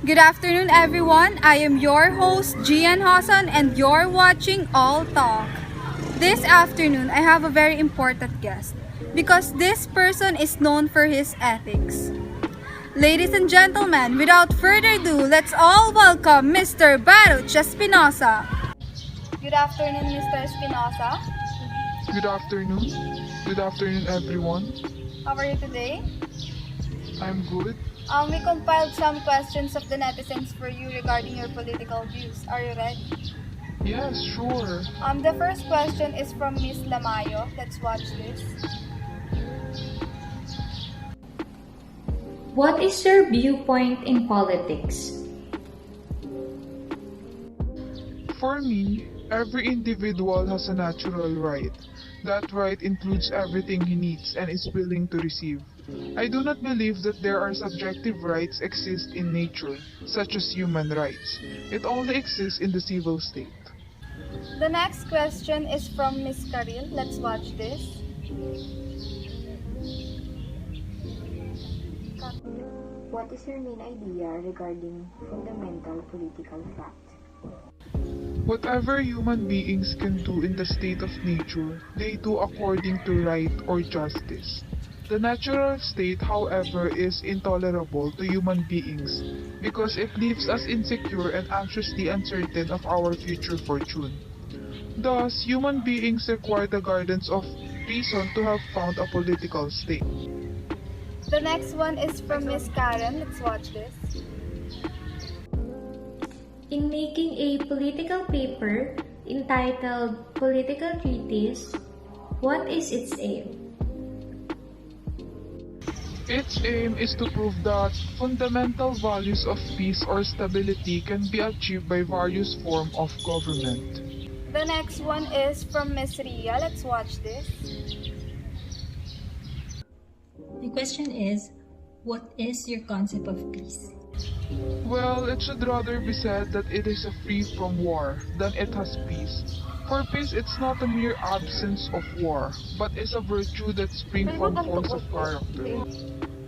Good afternoon, everyone. I am your host, Gian Hassan, and you're watching All Talk. This afternoon, I have a very important guest because this person is known for his ethics. Ladies and gentlemen, without further ado, let's all welcome Mr. Baruch Spinoza. Good afternoon, Mr. Spinoza. Good afternoon. Good afternoon, everyone. How are you today? I'm good. We compiled some questions of the netizens for you regarding your political views. Are you ready? Yes, sure. The first question is from Miss Lamayo. Let's watch this. What is your viewpoint in politics? For me, every individual has a natural right. That right includes everything he needs and is willing to receive. I do not believe that there are subjective rights exist in nature, such as human rights. It only exists in the civil state. The next question is from Miss Karil. Let's watch this. What is your main idea regarding fundamental political fact? Whatever human beings can do in the state of nature, they do according to right or justice. The natural state, however, is intolerable to human beings because it leaves us insecure and anxiously uncertain of our future fortune. Thus, human beings require the guidance of reason to have found a political state. The next one is from Miss Karen. Let's watch this. In making a political paper entitled Political Treatise, what is its aim? Its aim is to prove that fundamental values of peace or stability can be achieved by various forms of government. The next one is from Miss Ria. Let's watch this. The question is, what is your concept of peace? Well, it should rather be said that it is free from war than it has peace. For peace, it's not a mere absence of war, but is a virtue that springs from force of character.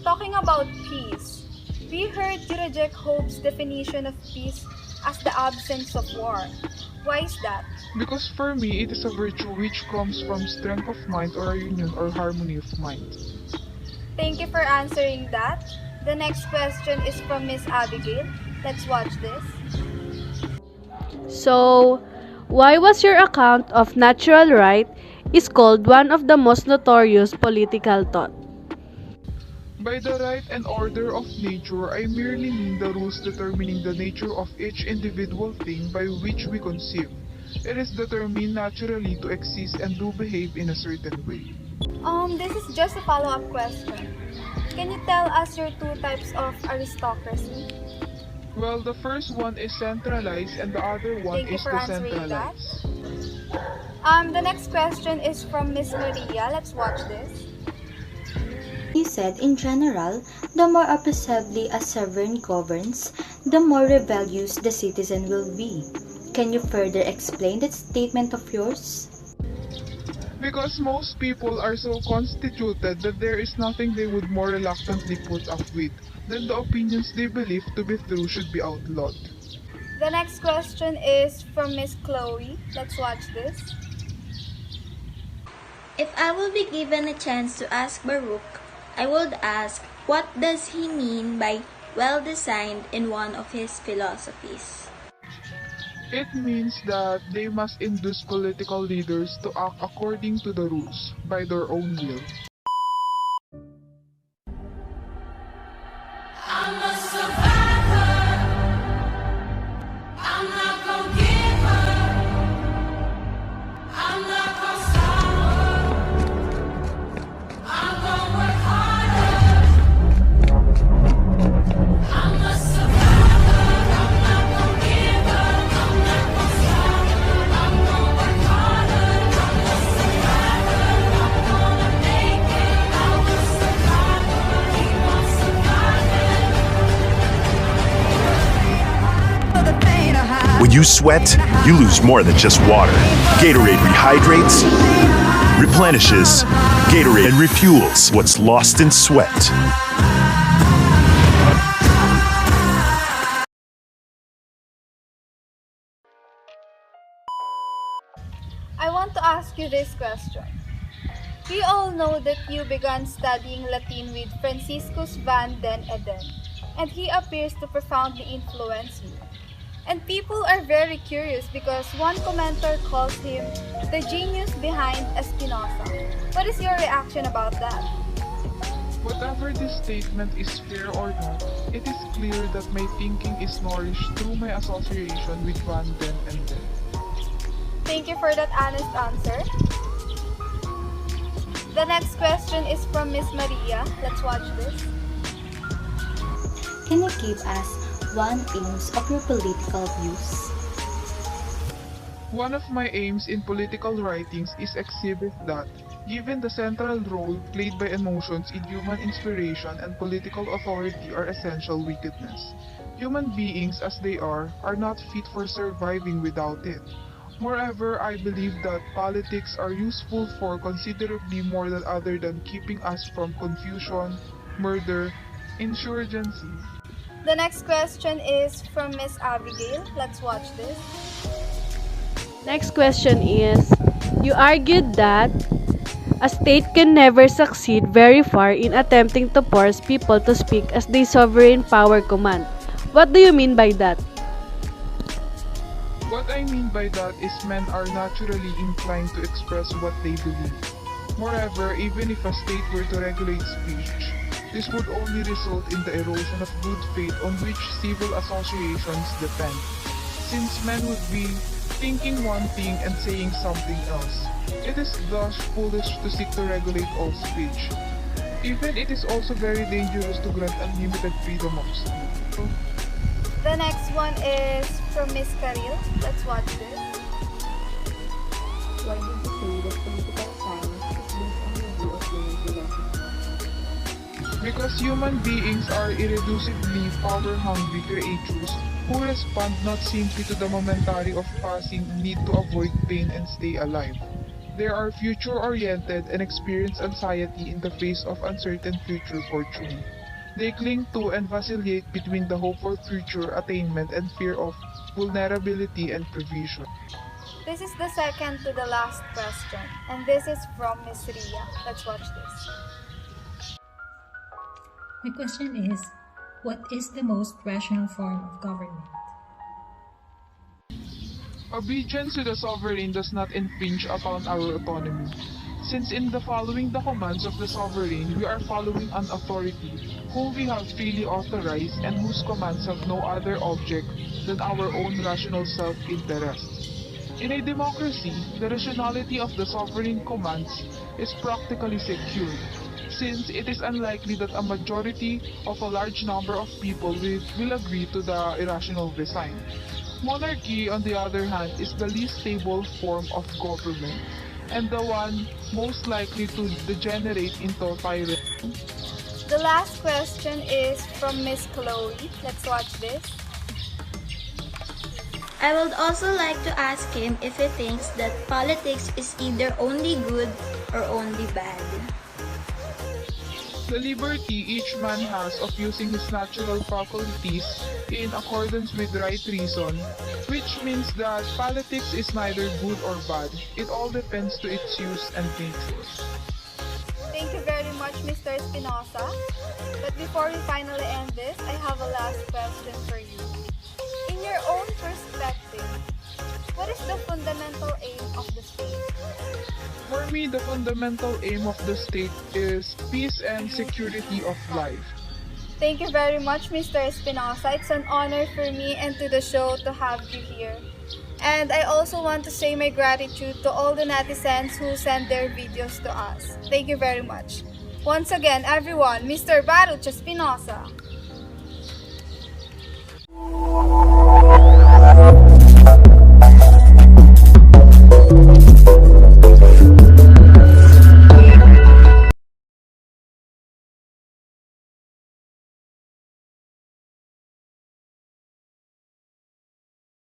Talking about peace, we heard you reject Hope's definition of peace as the absence of war. Why is that? Because for me, it is a virtue which comes from strength of mind or a union or harmony of mind. Thank you for answering that. The next question is from Miss Abigail. Let's watch this. So, why was your account of natural right is called one of the most notorious political thought? By the right and order of nature, I merely mean the rules determining the nature of each individual thing by which we conceive. It is determined naturally to exist and to behave in a certain way. This is just a follow-up question. Can you tell us your two types of aristocracy? Well, the first one is centralized and the other one Thank you is for answering that. decentralized. The next question is from Miss Maria. Let's watch this. You said, in general, the more oppressively a sovereign governs, the more rebellious the citizen will be. Can you further explain that statement of yours? Because most people are so constituted that there is nothing they would more reluctantly put up with than the opinions they believe to be true should be outlawed. The next question is from Miss Chloe. Let's watch this. If I will be given a chance to ask Baruch, I would ask, what does he mean by well-designed in one of his philosophies? It means that they must induce political leaders to act according to the rules, by their own will. When you sweat, you lose more than just water. Gatorade rehydrates, replenishes, Gatorade and refuels what's lost in sweat. want to ask you this question. We all know that you began studying Latin with Franciscus van den Eden, and he appears to profoundly influence you. And people are very curious because one commenter calls him the genius behind Spinoza. What is your reaction about that? Whatever this statement is fair or not, it is clear that my thinking is nourished through my association with Van den Eden. Thank you for that honest answer. The next question is from Miss Maria. Let's watch this. Can you give us one aims of your political views? One of my aims in political writings is exhibit that, given the central role played by emotions in human inspiration and political authority are essential wickedness, human beings as they are not fit for surviving without it. Moreover, I believe that politics are useful for considerably more than other than keeping us from confusion, murder, insurgency. The next question is from Miss Abigail. Let's watch this. Next question is, you argued that a state can never succeed very far in attempting to force people to speak as their sovereign power command. What do you mean by that? What I mean by that is men are naturally inclined to express what they believe. Moreover, even if a state were to regulate speech, this would only result in the erosion of good faith on which civil associations depend, since men would be thinking one thing and saying something else. It is thus foolish to seek to regulate all speech. Even it is also very dangerous to grant unlimited freedom of speech. The next one is from Miss Karil. Let's watch this. Why did you say that political science is based on the view of human philosophy? Because human beings are irreducibly power-hungry creatures who respond not simply to the momentary of passing need to avoid pain and stay alive. They are future-oriented and experience anxiety in the face of uncertain future fortune. They cling to and vacillate between the hope for future attainment and fear of vulnerability and provision. This is the second to the last question, and this is from Miss Ria. Let's watch this. My question is, what is the most rational form of government? Obedience to the sovereign does not infringe upon our autonomy, since in the following the commands of the sovereign we are following an authority whom we have freely authorized and whose commands have no other object than our own rational self-interest. In a democracy, the rationality of the sovereign commands is practically secured, since it is unlikely that a majority of a large number of people will agree to the irrational design. Monarchy, on the other hand, is the least stable form of government, and the one most likely to degenerate into tyranny. The last question is from Miss Chloe. Let's watch this. I would also like to ask him if he thinks that politics is either only good or only bad. The liberty each man has of using his natural faculties in accordance with right reason, which means that politics is neither good or bad. It all depends to its use and nature. Thank you very much, Mr. Spinoza. But before we finally end this, I have a last question for you. In your own perspective, what is the fundamental aim of the state? For me, the fundamental aim of the state is peace and security of life. Thank you very much, Mr. Spinoza. It's an honor for me and to the show to have you here. And I also want to say my gratitude to all the netizens who send their videos to us. Thank you very much. Once again, everyone, Mr. Baruch Spinoza.